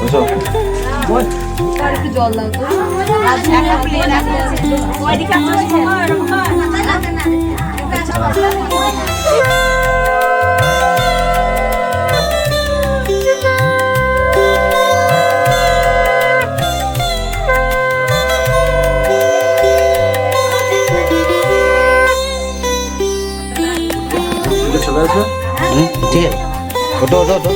বুঝো একটু জল দাও তো চলে আসবে। ঠিক আছে, ওটো ওটো ওটো।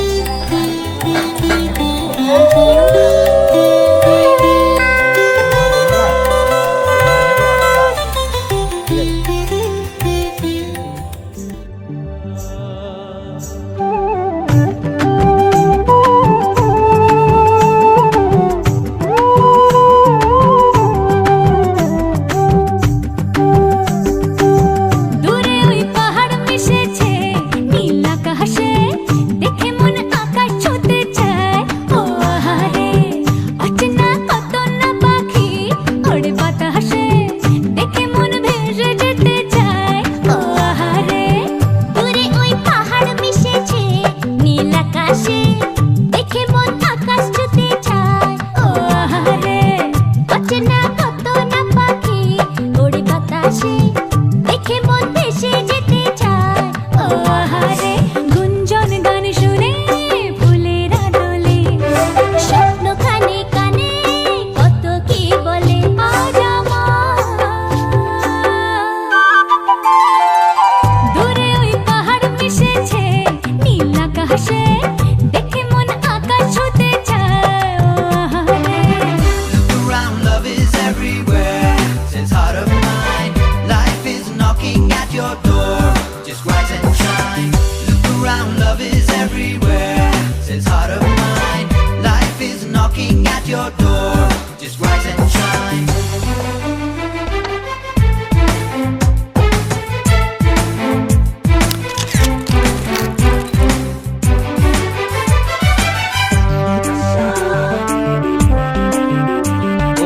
Your door, just rise and shine.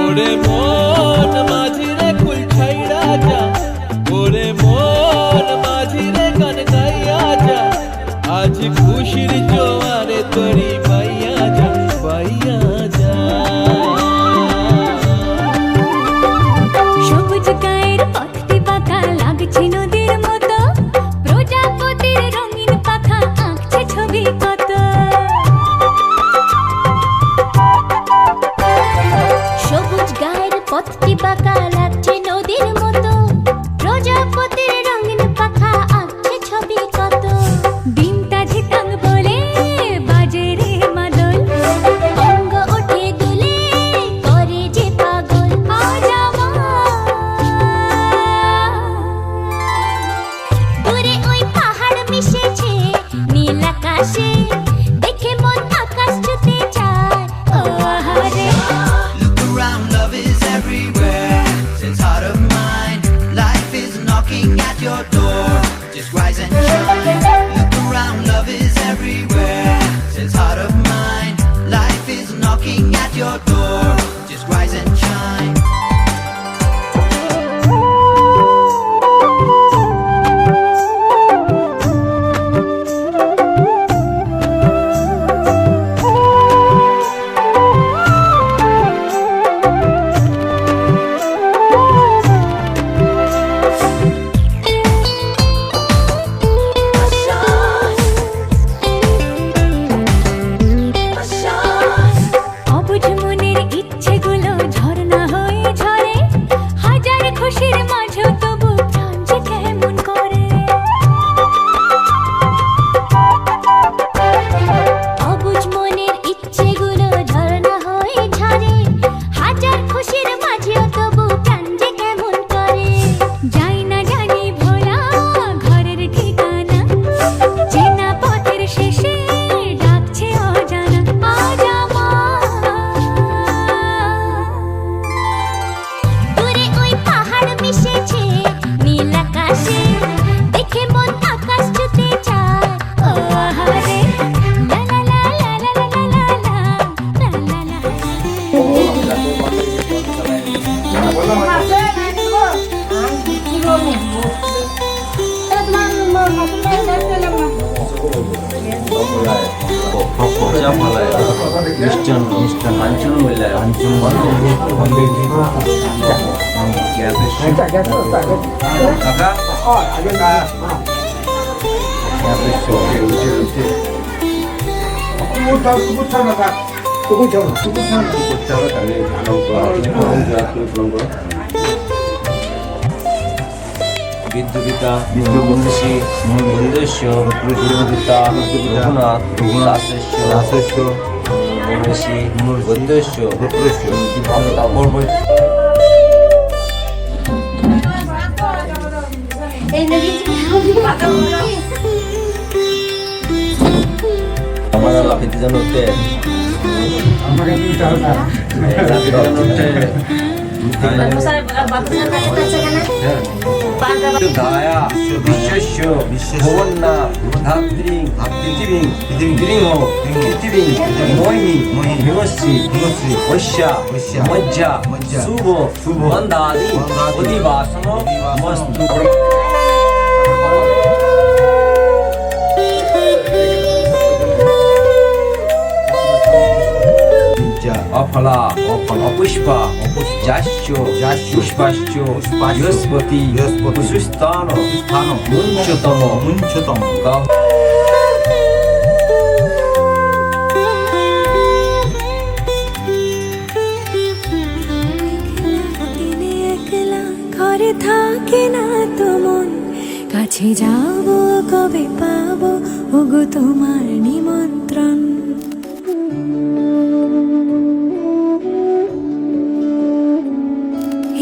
ওরে মন মাঝিরে কুল ছাইড়া যা, ওরে মন মাঝিরে গান গাইয়া যা, আজ খুশির জোয়ারে তরি বাইয়া যা, বাইয়া যা। কাঞ্চন বললে বিদ্যুপিতা বিদ্যুবংশী বন্দেশ্য বিদ্যুপিতা রঘুনাথ দাসেশ্য বংশী বন্দেশ্য আমার লাফিতে জানো দায়া বিশ্বস্য ভবন্না ধাত্রী পৃথিবী মোহিনী হিমশ্রী বৈশ্যা মজ্জা শুভ বন্দাদি অধিবাসন মস্তু অফলা অপুষ্পা যাশ্চ পুষ্পাশ্চ বৃহস্পতি সুস্থান মুঞ্চতম ঘরে থাকে না তো মন কাছে যাব কবে পাবো ওগো তোমার নিমন্ত্রণ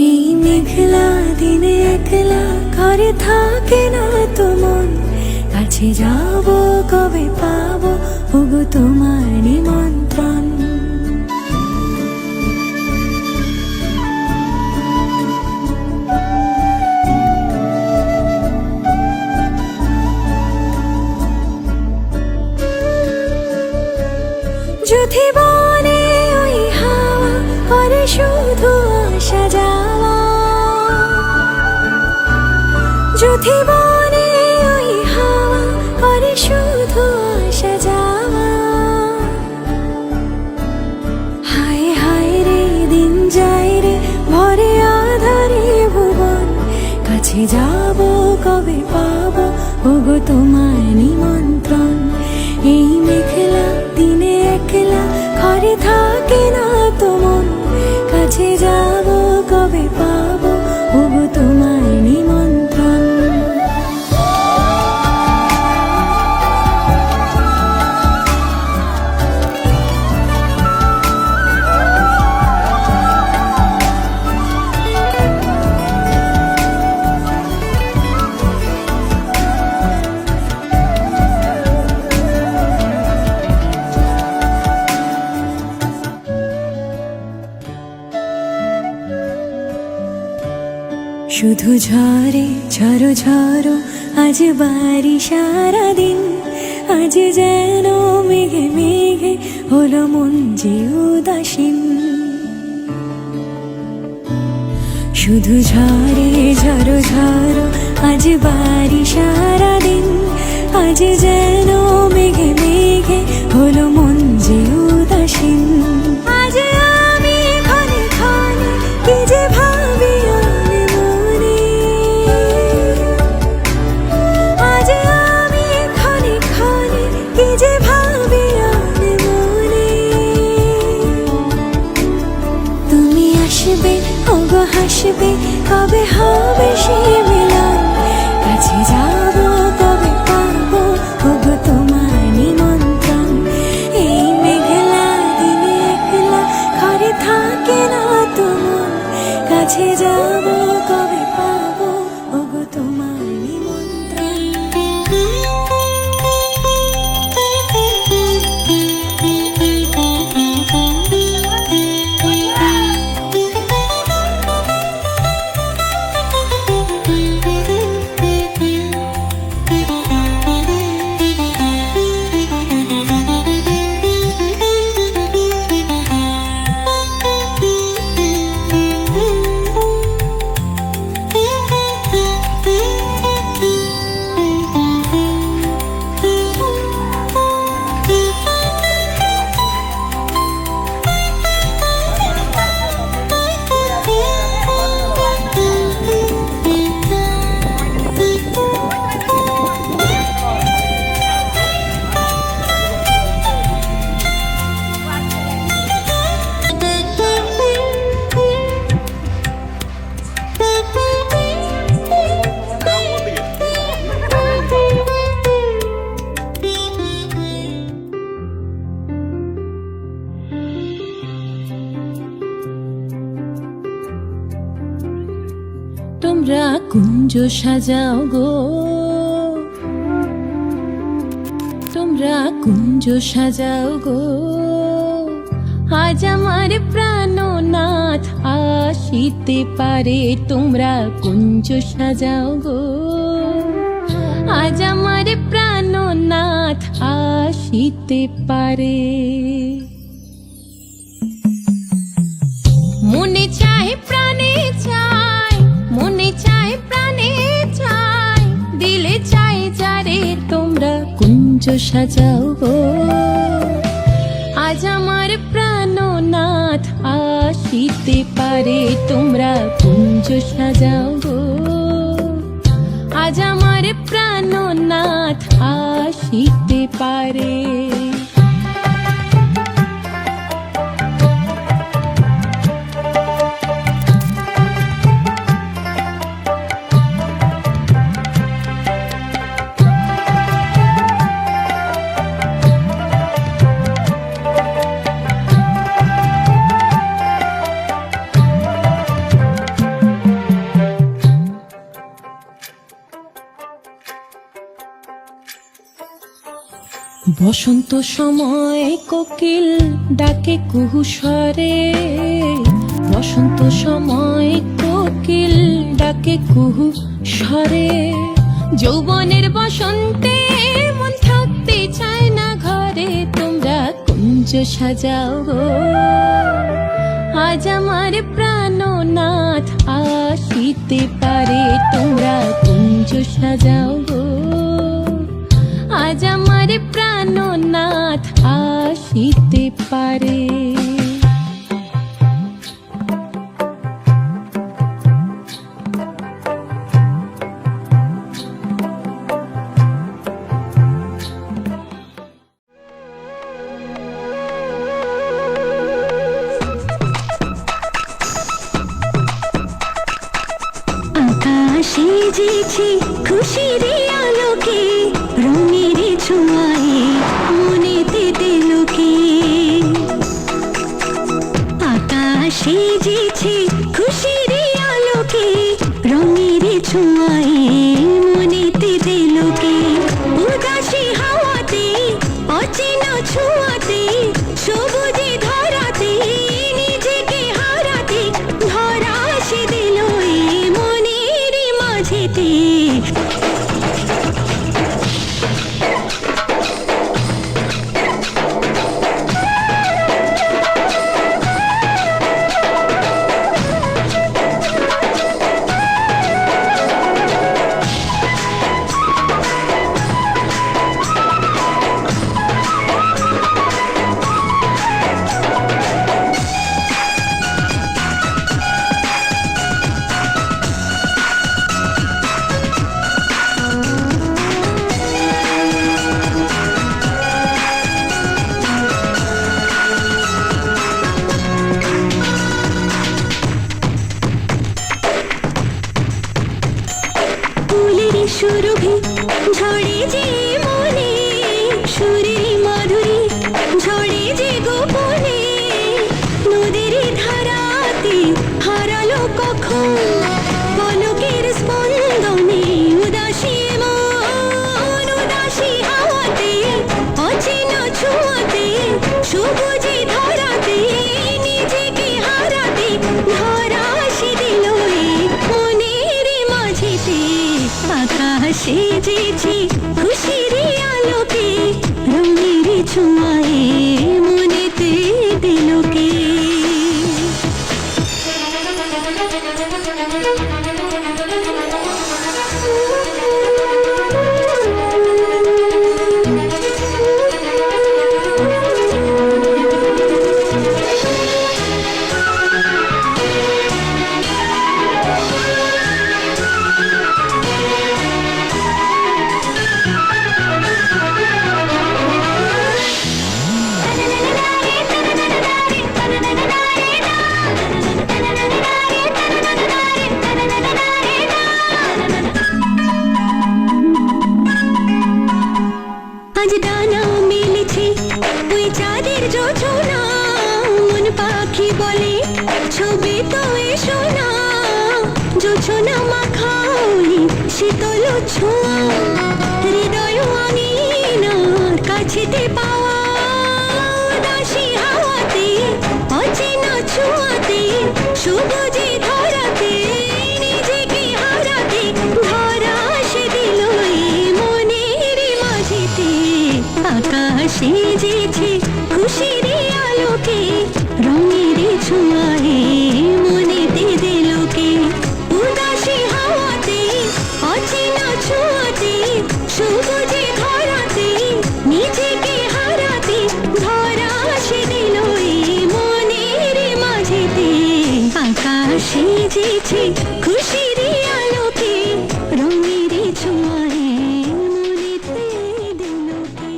এই মেঘলা দিনে একলা ঘরে থাকে না তো মন কাছে যাব কবে পাবো ওগো তোমার নিমন্ত্রণ যদি বনে ওই হাওয়া করে শুধু আসা যাওয়া যদি বনে ওই হাওয়া করে শুধু আসা যাওয়া হায় হায় রে দিন যায় রে ভরে আধারে ভুবন কাছে যাব কবে পাবো ওগো তোমার নিমন্ত্রণ এই মেঘলা দিনে একলা ঘরে থাকে না তো মন কাছে যাব কবে পাবো ওগো তোমার নিমন্ত্রণ শুধু ঝরে ঝরো ঝরো আজ বাড়ি সারাদিন আজ যেন মেঘে মেঘে হলো মন যে উদাসীন শুধু ঝরে ঝরো ঝরো আজ বাড়ি সারাদিন আজ যেন মেঘে মেঘে হলো মন যে উদাসীন আজ আমি ক্ষণে ক্ষণে কি যে ভাবি হাসবে কবে হবে সে মিলন কাছে যাব কবে পাবো ওগো তোমার নিমন্ত্রণ এই মেঘলা দিনে একলা ঘরে থাকে না তো মন কাছে যাব কবে পাবো ওগো তোমার নিমন্ত্রণ তোমরা কুঞ্জ সাজাও গো, তোমরা কুঞ্জ সাজাও গো, আজ আমার প্রাণনাথ আসিতে পারে। তোমরা কুঞ্জ সাজাও গো, আজ আমার প্রাণনাথ আসিতে পারে। মনে চায় প্রাণে চায়, মনে চায় প্রাণে চায়, দিলে চায় যারে। তোমরা কুঞ্জ সাজাও গো, আজ আমার প্রাণনাথ আসিতে পারে। তোমরা কুঞ্জ সাজাও গো, আজ আমার প্রাণনাথ আসিতে পারে। বসন্ত সময় কোকিল ডাকে কুহু স্বরে, বসন্ত সময় কোকিল ডাকে কুহু স্বরে। যৌবনের বসন্তে মন থাকতে চায় না ঘরে। তোমরা কুঞ্জ সাজাও গো, আজ আমার প্রাণনাথ আসিতে পারে। তোমরা কুঞ্জ সাজাও গো, আজ আমার প্রাণনাথ আসিতে পারে। আকাশে যেছে খুশির আলোকে, রঙের ছোঁয়ায় মনেতে দিলকে। আকাশে যেছে খুশির আলোকে, রঙের ছোঁয়ায় মনেতে দিলকে। উদাসী হাওয়াতে অচেনা ছোঁয়াতে, সবুজে ধরাতে নিজেকে হারাতে, ধরা সে দিল এই মনের মাঝেতে। ছোঁয়া হৃদয় আঙিনার কাছেতে পাওয়া দাসী হাওয়াতে অচেনা ছোঁয়াতে সবুজে ধরাতে নিজেকে হারাতে ধরা সে দিল এই মনের মাঝেতে আকাশ সেজেছে খুশির আলোকে রঙের ছোঁয়ায় মনেতে দিলকে উদাসী হাওয়াতে অচেনা ছোঁয়াতে সবুজে ধরাতে নিজেকে হারাতে ধরা সে দিল এই মনের মাঝেতে আকাশ সেজেছে খুশির আলোকে রঙের ছোঁয়ায় মনেতে দিলকে।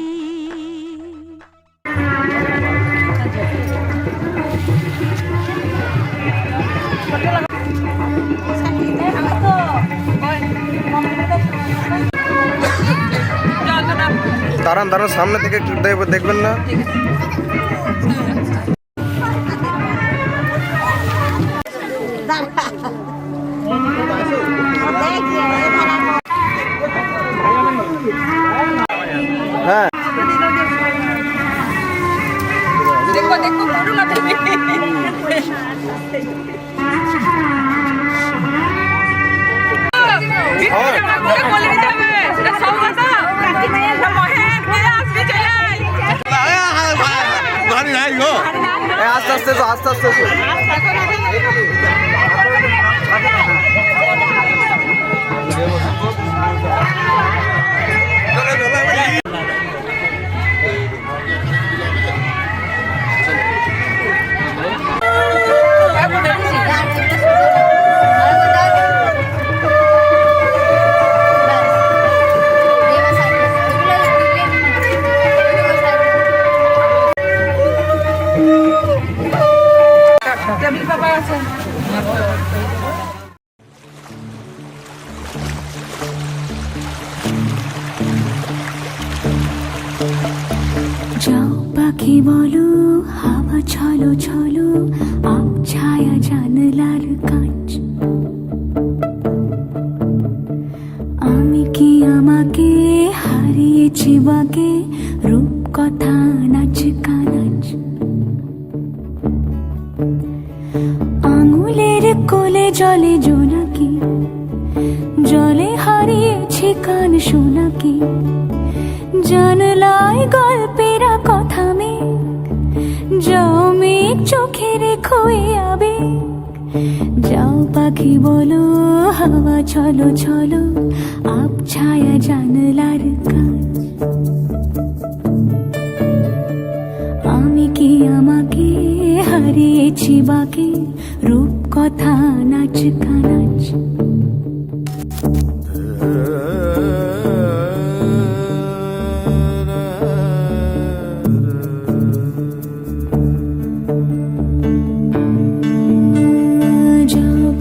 দাঁড়ান দাঁড়ান, সামনে থেকে একটু দেখবেন না? হ্যাঁ আস্তে আস্তে তো, আস্তে আস্তে তো। যাও পাখি বলো হাওয়া ছলো ছলো আব ছায়া জানলার কাঁচ আমি কি আমাকে হারিয়েছি বাকে রূপ কথা নাচ কানাচ আঙুলের কোলে জলে জোনাকি জলে হারিয়েছি কান শোনাকি জানলায় গল্পেরা কথা মেঘ যাও মেঘ চোখে রেখো এ আবেগ যাও পাখি বলো হাওয়া ছলো ছলো আব ছায়া জানলার কাজ আমি কি আমাকে হারিয়েছি বাকে রূপ কথা নাচ কানাচ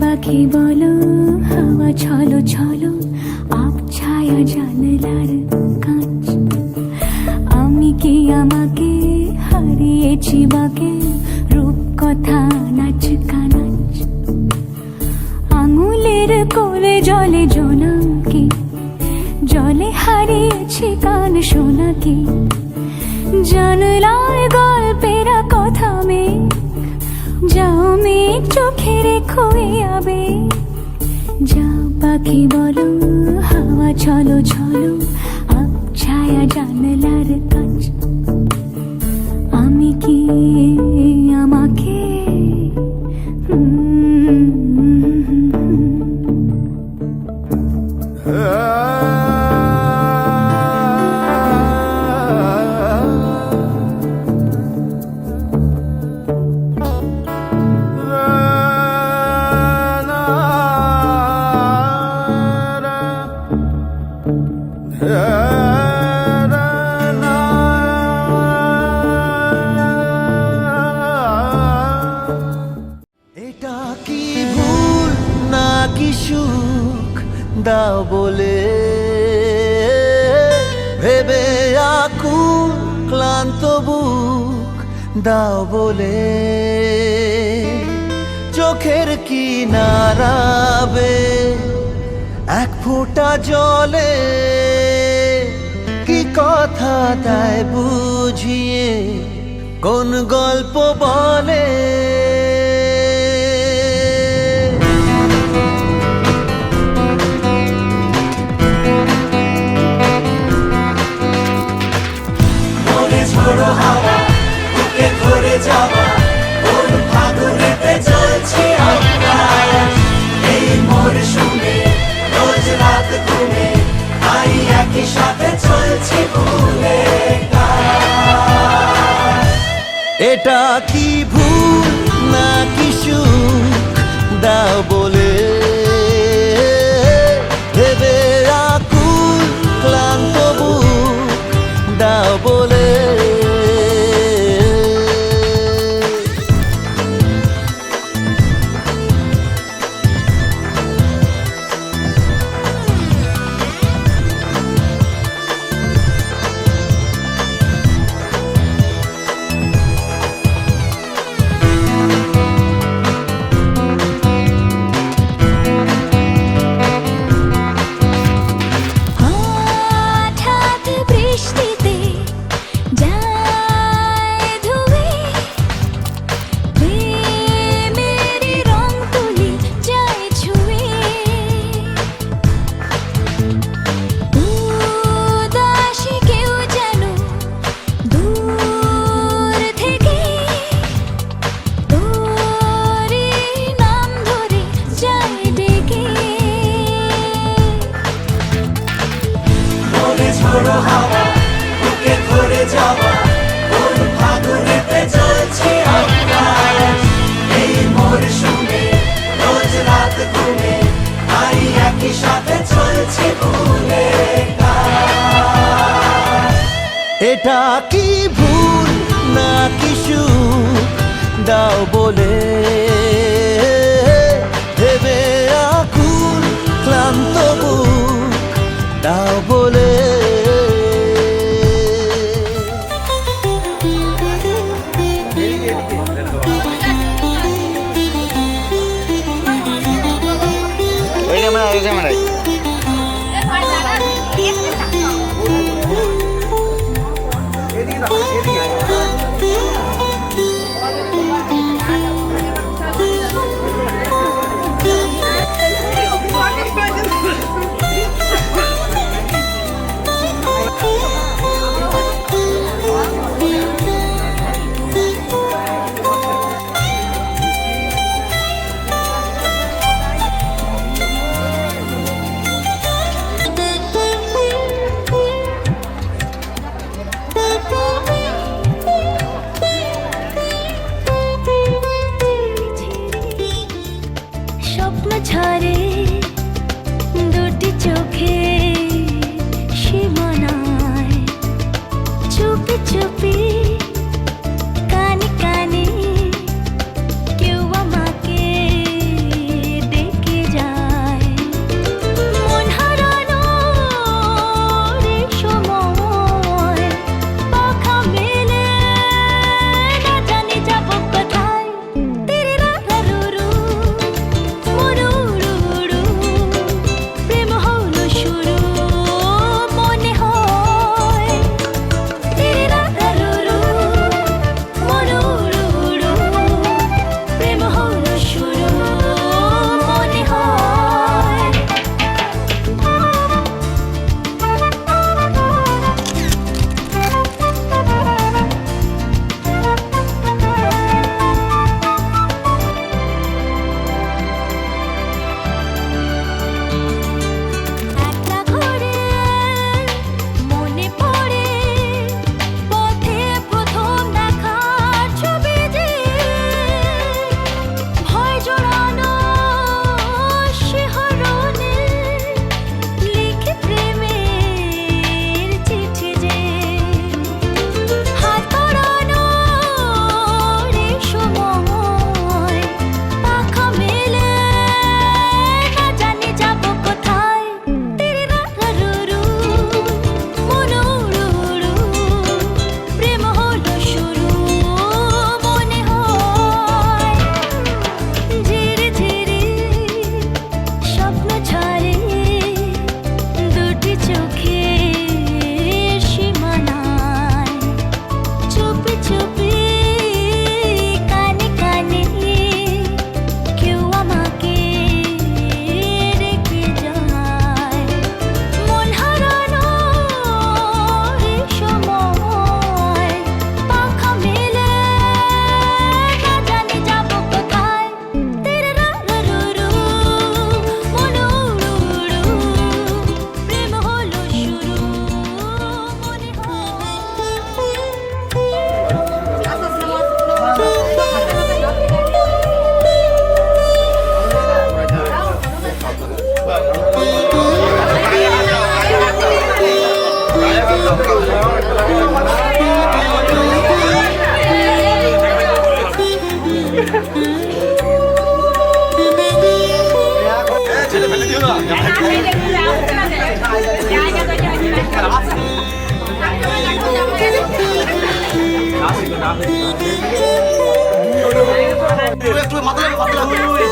পাখি বলো হাওয়া ছলো ছলো আব ছায়া জানলার কাঁচ আমি কি আমাকে হারিয়েছি বাকে রূপ কথা নাচ কানাচ আঙুলের কোলে জলে জোনাকি জলে হারিয়েছি কান শোনাকি জানলায় গল্পেরা কথা মেঘ যাও মেঘ চোখে রেখো এ আবেগ যাও পাখি বলো হাওয়া ছলো ছলো আব ছায়া জানলার কাঁচ আমি কি আমাকে এটা কি ভুল নাকি সুখ দাও বলে ভেবে আকুল ক্লান্ত বুক দাও বলে চোখের কিনারাবে এক ফোঁটা জলে কি কথা দেয় বুঝিয়ে, কোন গল্প বলে মনে ঝোড়ো হাওয়া বুকে ধরে যাওয়া, কোন ফাগুনেতে চলছি আমরা এই মরশুমে, রোজ রাত ঘুমে আই একই সাথে চলছি ভুলে। এটা কি ভুল না কি সুখ দাও বলে, ভেবে আকুল ক্লান্ত বুক দাও বলে। হঠাৎ বৃষ্টিতে যায় ধুয়ে, প্রেমেরই রং তুলি যায় ছুঁয়ে। উদাসী কেউ যেন দূর থেকে তোরই নাম ধরে যায় ডেকে। মনে ঝোড়ো হাওয়া বুকে ধরে যাওয়া, কোন ফাগুনেতে চলছি আমরা এই মরশুমে, রোজ রাত ঘুমে আই একই সাথে চলছি ভুলে। এটা কি ভুল না কি সুখ দাও বলে, ভেবে আকুল ক্লান্ত বুক দাও বলে।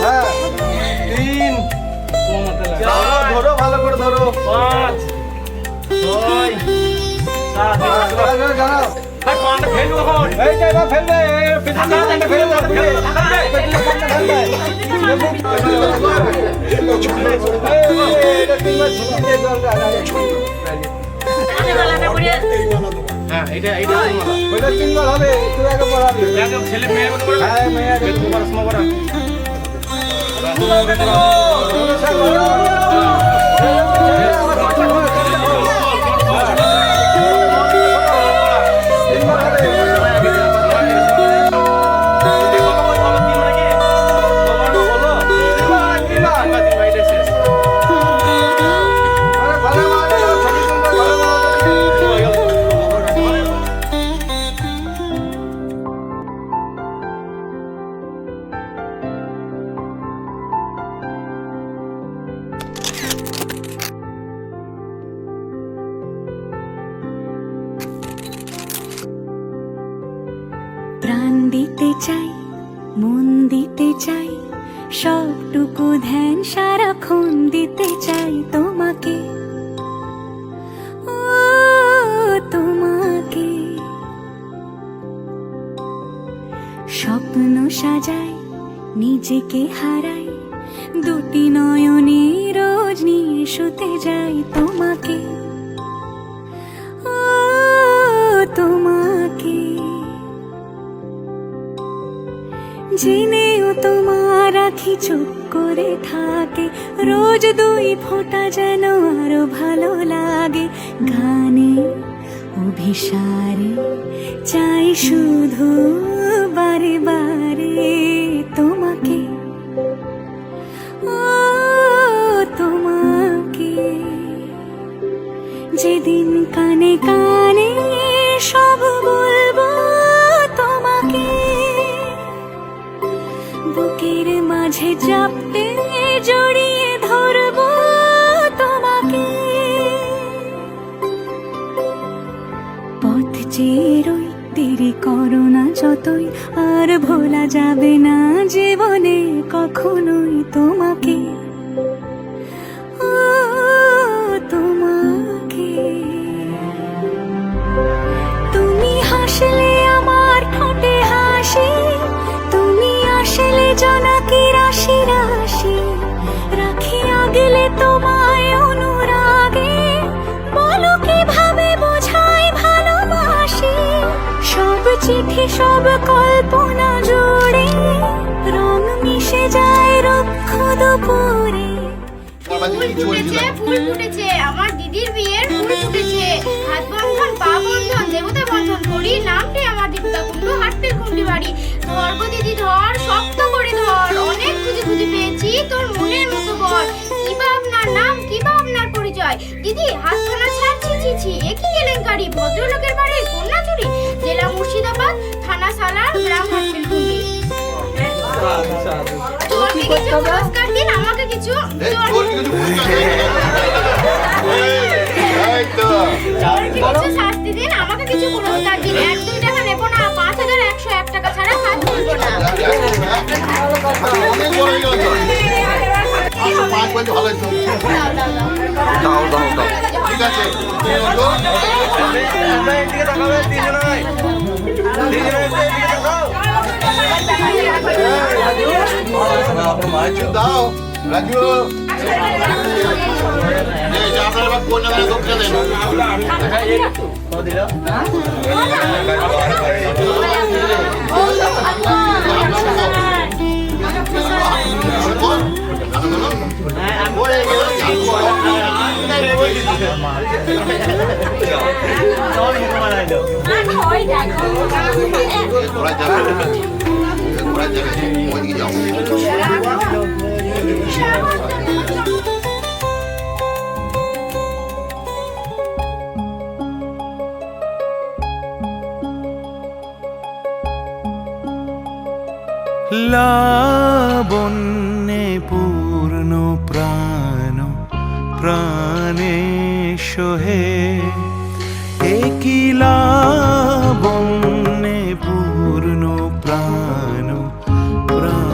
হ্যাঁ 3 ধরো ভালো করে ধরো 5 6 7 জানাও এইটা এবার ফেলবে পেছনে ফেলবে এটা তিনবার ছুটি দিয়ে জলটা হ্যাঁ এটা ওইটা তিনবার হবে একটু আগে পড়াবি একদম ছেলে মেয়ের মতো করে হ্যাঁ মেয়ে বেদ কুমার সময় করা প্রাণ দিতে চাই, মন দিতে চাই, সবটুকু ধ্যান সারাক্ষণ দিতে চাই তোমাকে, ও তোমাকে। স্বপ্ন সাজাই, নিজেকে হারাই, দুটি নয়নে রোজ নিয়ে শুতে যাই তোমাকে, ও তোমাকে। জেনেও তোমার আখি চুপ করে থাকে, রোজ দুই ফোঁটা যেন আরো ভালো লাগে। গানে অভিসারে চাই শুধু বারে বারে তোমাকে, ও তোমাকে। যেদিন কানে কানে সব বলবো তোমাকে, বুকের মাঝে চাপতে জড়িয়ে ধরবো তোমাকে। পথ চেয়ে রই, দেরি করো না যতই, আর ভোলা যাবে না জীবনে কখনোই তোমাকে, ও তোমাকে। তুমি হাসলে আমার ঠোঁটে হাসি, তুমি আসলে জোনাকি রাশি রাশি, রাখি আগলে তোমায় অনুরাগে, বলো কিভাবে বোঝাই ভালোবাসি। সব চিঠি সব কল্পনা জুড়ে রং মিশে যায় রুক্ষ দুপুরে। ফুল ফুটেছে আমার দিদির বিয়ের ফুল ফুটেছে, হাত বন্ধন পা বন্ধন দেবতা বন্ধন করি, নামটি আমার দীপিকা কুণ্ডু, হাটটির কুণ্ডি বাড়ি। ধর গো দিদি ধর, শক্ত করে ধর, অনেক খুঁজে খুঁজে পেয়েছি তোর মনের মতো বর। কি বা আপনার নাম, কি বা আপনার পরিচয়? দিদি হাতখানা ছাড়ছি ছি, একই কেলেঙ্কারি, ভদ্রলোকের বাড়ির কন্যা চুরি, জেলা মুর্শিদাবাদ, থানা সালার, গ্রাম হাটটির কুণ্ডি। চোরকে কিছু পুরস্কার দিন, আমাকে কিছু শাস্তি দিন, আমাকে কিছু পুরস্কার দিন। 1-2 টাকা নেবো না, 5101 টাকা ছাড়া হাত তুলবো না। দাও দাও দাও ঠিক আছে দাও রাজু আপনার এবার কোন জায়গায় দক্ষিণা দেন লাবণ্যে পূর্ণ প্রাণ প্রাণে সোহে একই লাবণ্যে পূর্ণ প্রাণ প্রাণ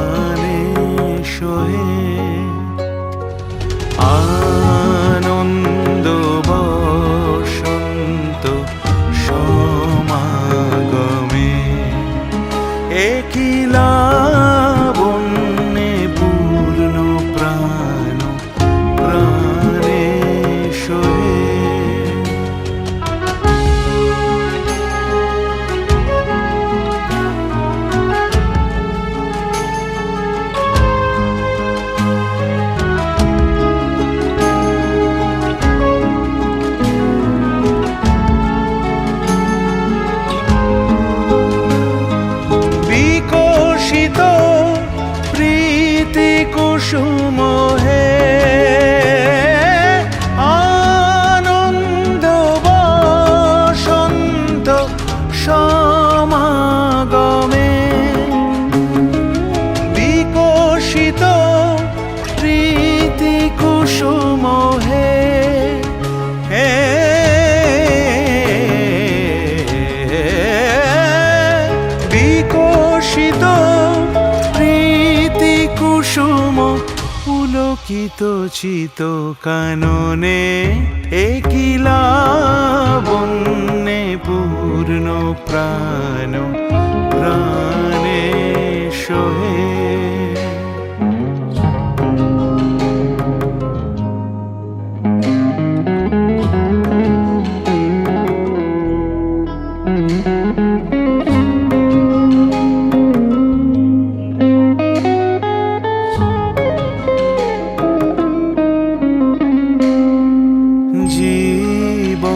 কুসুম হে আনন্দ বসন্ত সমাগমে বিকশিত প্রীতি কুসুম হে বিকশিত প্রীতি কুসুম পুলকিত চিত কাননে একিলা বন্যে পূর্ণ প্রাণ প্রাণে সোহে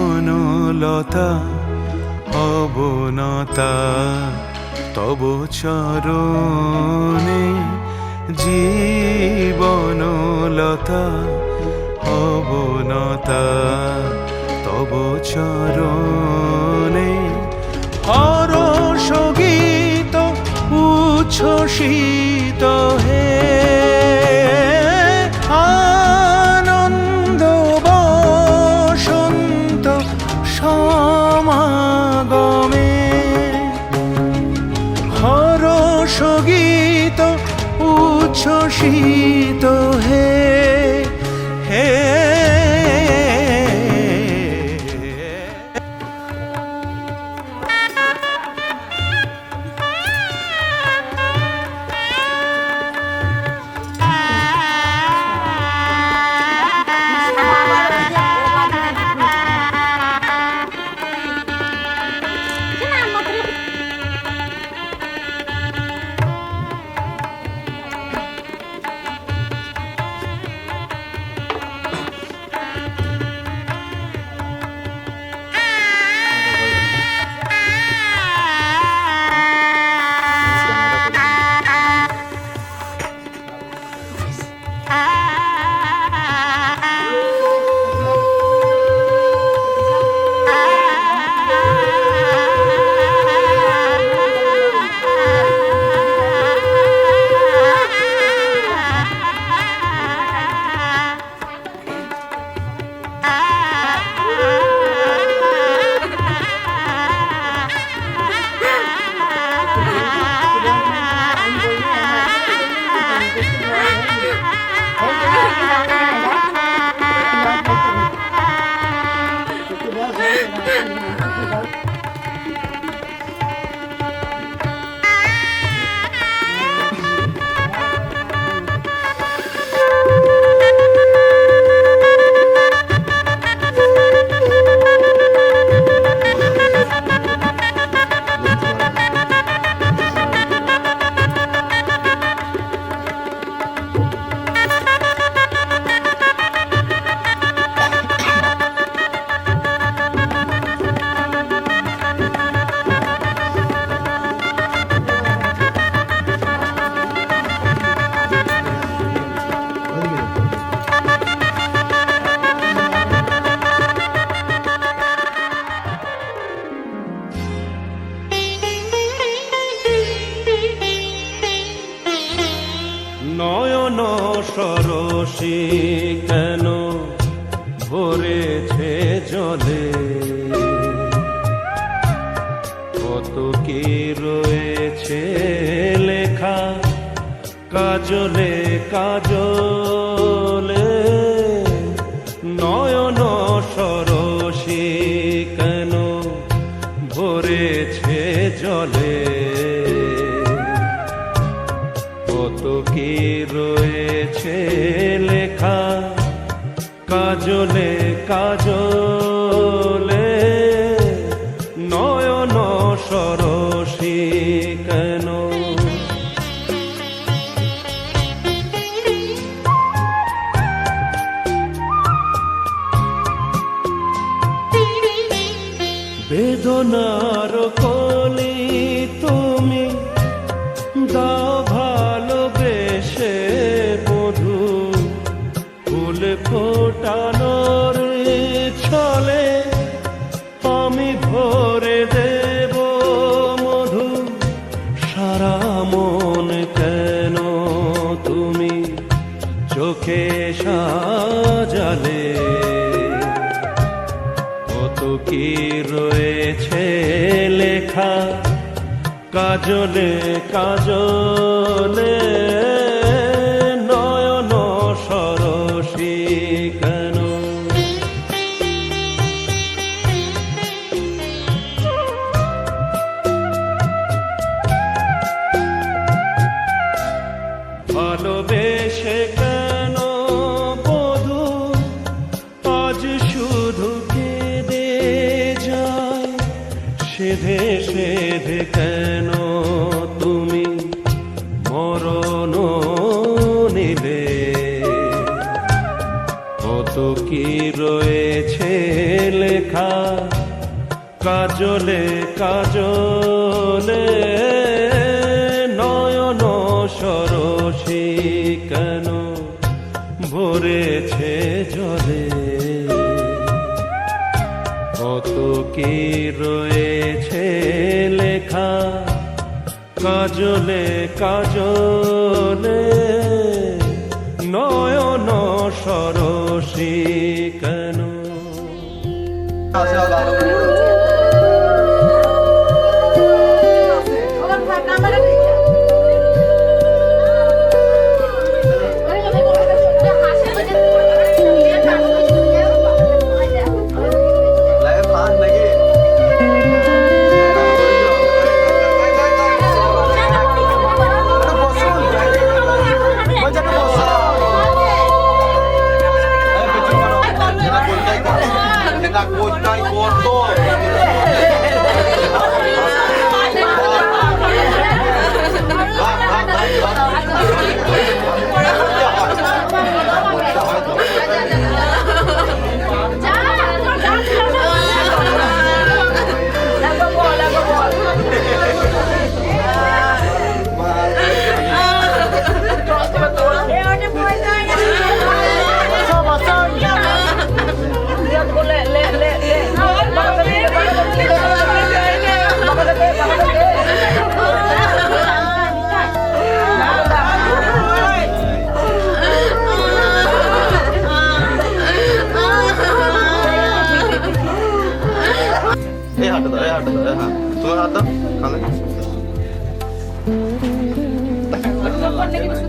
জীবনলতা অবনতা তব চরণে জীবনলতা অবনতা তব চরণে হরষ গীত উচ্ছ্বসিত হে আনন্দ বসন্ত সমাগমে হরষ গীত উচ্ছ্বসিত হে হে নয়ন সরসী কেন ভরেছে জলে কত কি রয়েছে লেখা কাজলে কাজলে নয়ন সরসী কেন ভরেছে জলে কত কি রয়েছে লেখা কাজলে কাজলে নয়ন সরসী কেন বেদনার কলি তুমি দাও ভালোবেসে মধু কাজলে কাজলে নয়ন সরসী কেন ভালোবেসে কেন বধূ আজ শুধু কেঁদে যায় সেধে সেধে কেন তুমি মরণ নিলে কত কি রয়েছে লেখা কাজলে কাজলে নয়ন সরসী কেন ভরেছে জলে কত কি রয়েছে লেখা কাজলে কাজলে নয়ন সরসী কেন তোমার হাত দাও কানে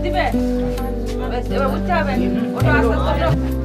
দিবে এবার বুঝতে হবে ওটা আস্তে আস্তে